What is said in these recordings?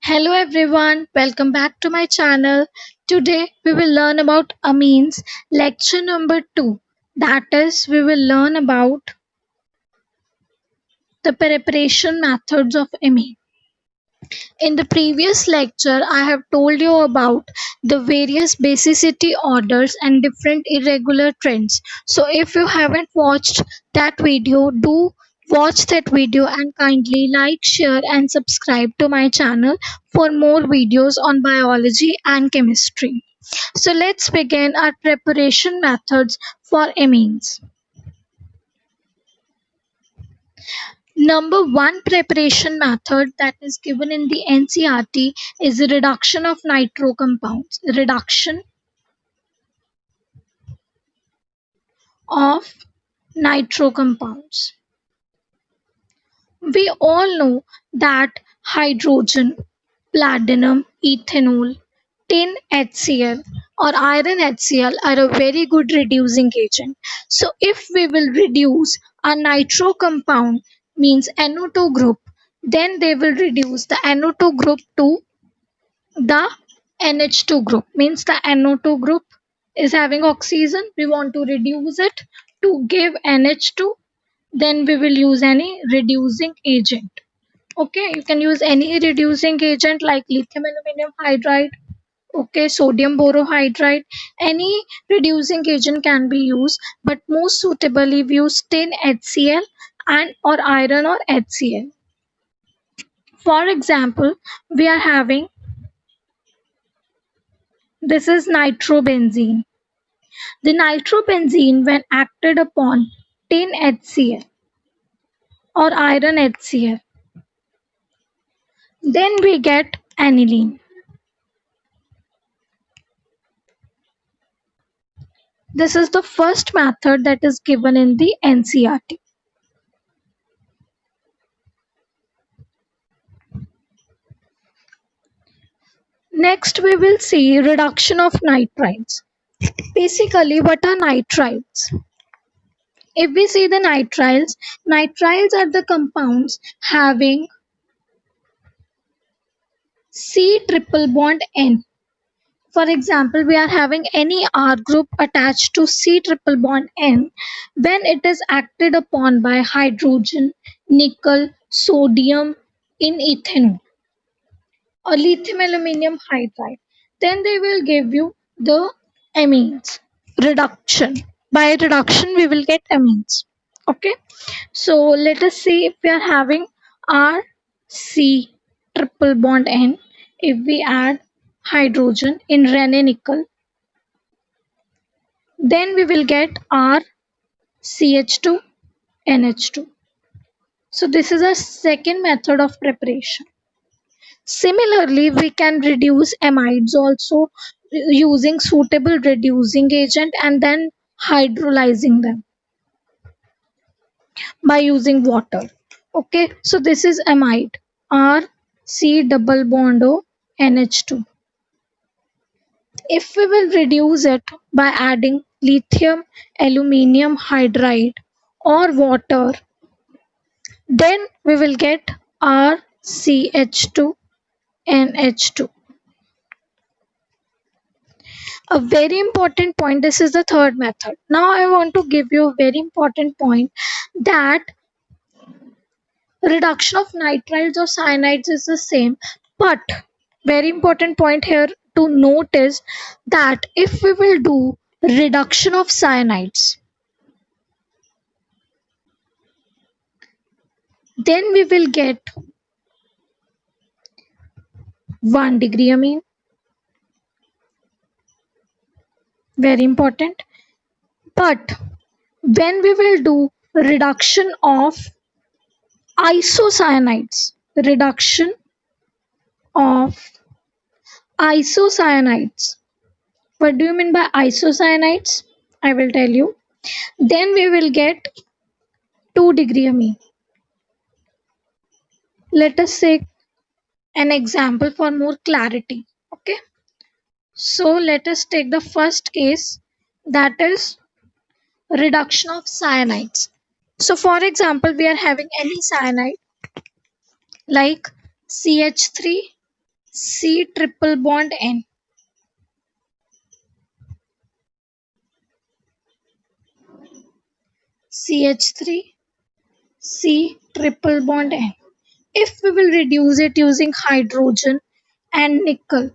Hello everyone, welcome back to my channel. Today we will learn about amines, lecture number 2. That is, we will learn about the preparation methods of amine. In the previous lecture, I have told you about the various basicity orders and different irregular trends. So if you haven't watched that video, do watch that video and kindly like, share and subscribe to my channel for more videos on biology and chemistry. So let's begin our preparation methods for amines. Number one preparation method that is given in the NCERT is the reduction of nitro compounds. Reduction of nitro compounds. We all know that hydrogen, platinum, ethanol, tin HCl or iron HCl are a very good reducing agent. So if we will reduce a nitro compound means NO2 group, then they will reduce the NO2 group to the NH2 group. Means the NO2 group is having oxygen, we want to reduce it to give NH2, then we will use any reducing agent. Okay, you can use any reducing agent like lithium aluminum hydride, okay, sodium borohydride. Any reducing agent can be used, but most suitably we use tin HCl and or iron or HCl. For example, we are having this is nitrobenzene. The nitrobenzene, when acted upon tin HCl or iron HCl, then we get aniline. This is the first method that is given in the NCERT. Next, we will see reduction of nitrides. Basically, what are nitrides? If we see the nitrides are the compounds having C triple bond N. For example, we are having any R group attached to C triple bond N. When it is acted upon by hydrogen, nickel, sodium in ethanol or lithium aluminum hydride, then they will give you the amines. Reduction. By reduction, we will get amines. Okay. So let us see if we are having RC triple bond N. If we add hydrogen in Rene nickel, then we will get RCH2 NH2. So this is a second method of preparation. Similarly, we can reduce amides also using suitable reducing agent and then hydrolyzing them by using water. Okay, so this is amide, RC double bond O NH2. If we will reduce it by adding lithium aluminum hydride or water, then we will get RCH2 NH2. A very important point, this is the third method. Now I want to give you a very important point that reduction of nitrides or cyanides is the same, but very important point here to note is that if we will do reduction of cyanides, then we will get 1 degree amine. Very important. But when we will do reduction of isocyanides, reduction of isocyanides, what do you mean by isocyanides? I will tell you. Then we will get 2 degree amine. Let us take an example for more clarity. Okay. So let us take the first case, that is reduction of cyanides. So for example, we are having any cyanide like CH3 C triple bond N. CH3, C triple bond N. If we will reduce it using hydrogen and nickel,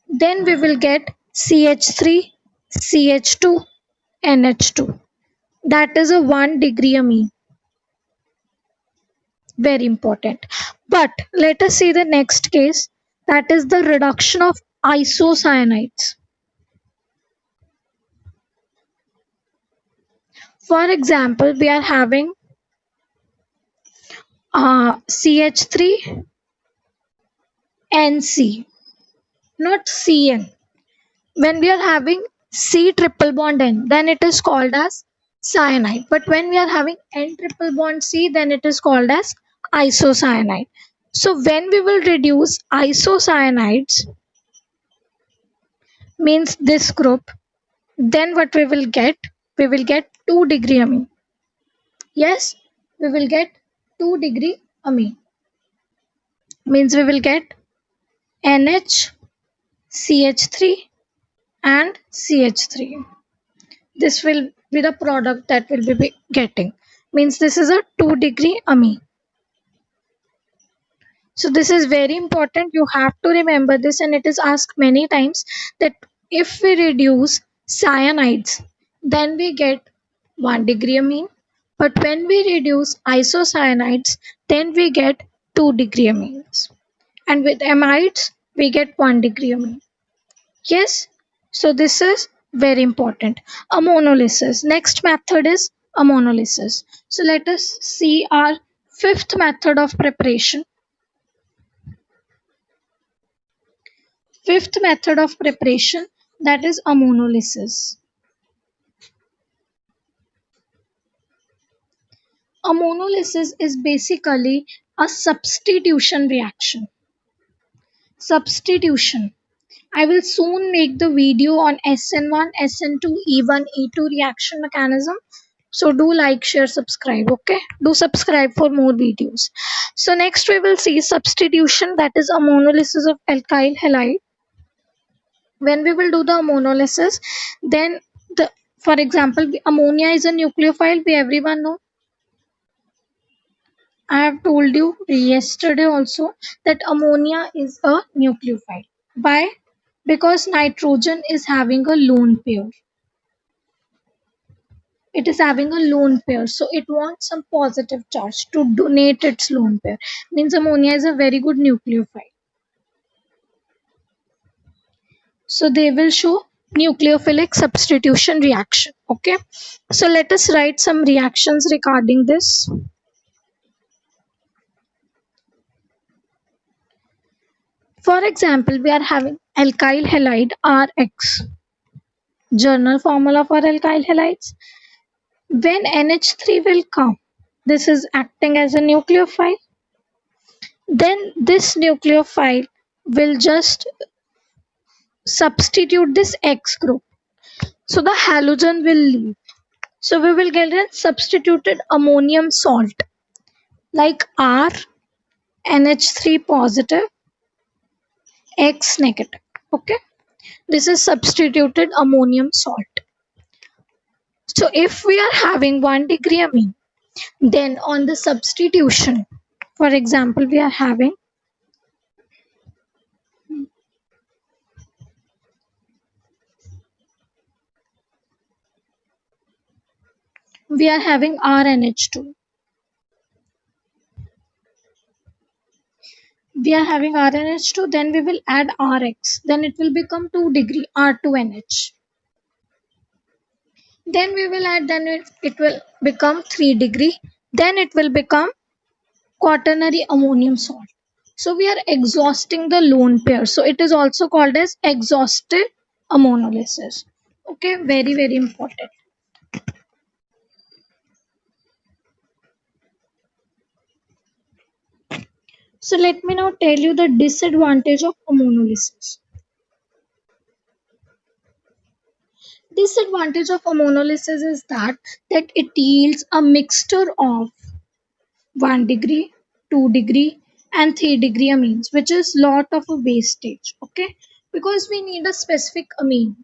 then we will get CH3, CH2, NH2. That is a 1 degree amine. Very important. But let us see the next case, that is the reduction of isocyanides. For example, we are having CH3 NC, not CN. When we are having C triple bond N, then it is called as cyanide. But when we are having N triple bond C, then it is called as isocyanide. So when we will reduce isocyanides, means this group, then what we will get? We will get 2 degree amine. Yes, we will get 2 degree amine. Means we will get NH, CH3 and CH3. This will be the product that we'll be getting. Means this is a 2 degree amine. So this is very important. You have to remember this, and it is asked many times that if we reduce cyanides, then we get 1 degree amine. But when we reduce isocyanides, then we get 2 degree amines. And with amides, we get 1 degree amine. Yes, so this is very important. Ammonolysis. Next method is ammonolysis. So let us see our fifth method of preparation. Fifth method of preparation, that is ammonolysis. Ammonolysis is basically a substitution reaction. Substitution. I will soon make the video on SN1, SN2, E1, E2 reaction mechanism. So do like, share, subscribe. Okay, do subscribe for more videos. So next we will see substitution, that is ammonolysis of alkyl halide. When we will do the ammonolysis, then the, for example, ammonia is a nucleophile, we everyone know. I have told you yesterday also that ammonia is a nucleophile. Why? Because nitrogen is having a lone pair. It is having a lone pair, so it wants some positive charge to donate its lone pair. Means ammonia is a very good nucleophile. So they will show nucleophilic substitution reaction. Okay, so let us write some reactions regarding this. For example, we are having alkyl halide RX. Journal formula for alkyl halides. When NH3 will come, this is acting as a nucleophile. Then this nucleophile will just substitute this X group. So the halogen will leave. So we will get a substituted ammonium salt like R, NH3 positive, X negative. Okay, this is substituted ammonium salt. So if we are having 1 degree amine, then on the substitution, for example, we are having RNH2. We are having RNH2, then we will add RX, then it will become 2 degree R2NH. Then we will add, then it will become 3 degree, then it will become quaternary ammonium salt. So we are exhausting the lone pair. So it is also called as exhausted ammonolysis. Okay, very, very important. So let me now tell you the disadvantage of ammonolysis. Disadvantage of ammonolysis is that it yields a mixture of 1 degree, 2 degree, and 3-degree amines, which is lot of a wastage. Okay, because we need a specific amine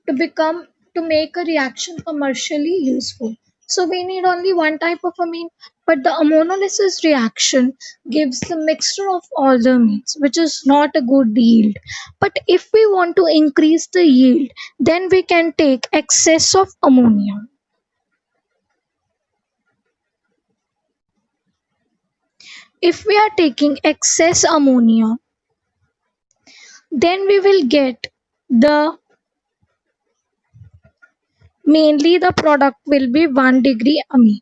to become to make a reaction commercially useful. So we need only one type of amine, but the ammonolysis reaction gives the mixture of all the amines, which is not a good yield. But if we want to increase the yield, then we can take excess of ammonia. If we are taking excess ammonia, then we will get the mainly the product will be 1-degree amine.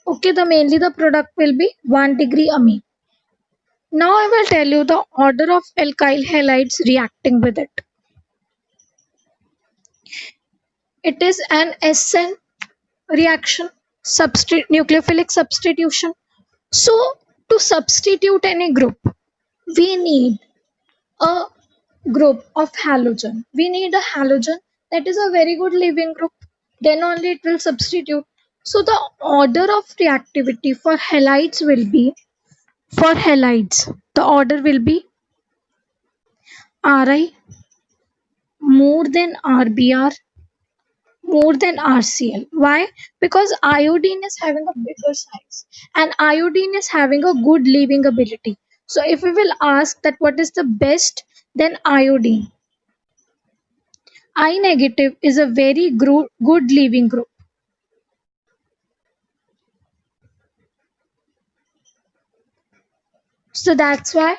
Okay, the mainly the product will be 1-degree amine. Now I will tell you the order of alkyl halides reacting with it. It is an SN reaction, nucleophilic substitution. So to substitute any group, we need a group of halogen. We need a halogen that is a very good leaving group. Then only it will substitute. So the order of reactivity for halides will be for halides. The order will be Ri more than RBr more than RCl. Why? Because iodine is having a bigger size and iodine is having a good leaving ability. So if we will ask that what is the best, then iodine. I negative is a very good leaving group. So that's why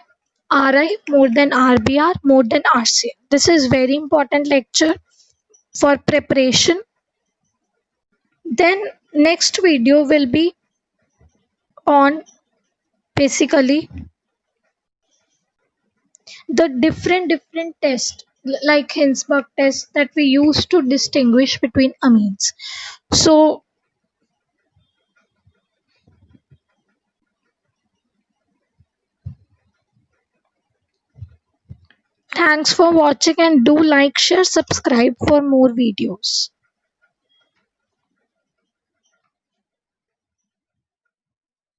Ri more than RBr more than RCl. This is very important lecture for preparation. Then next video will be on basically the different tests like Hinsberg test that we use to distinguish between amines. So thanks for watching and do like, share, subscribe for more videos.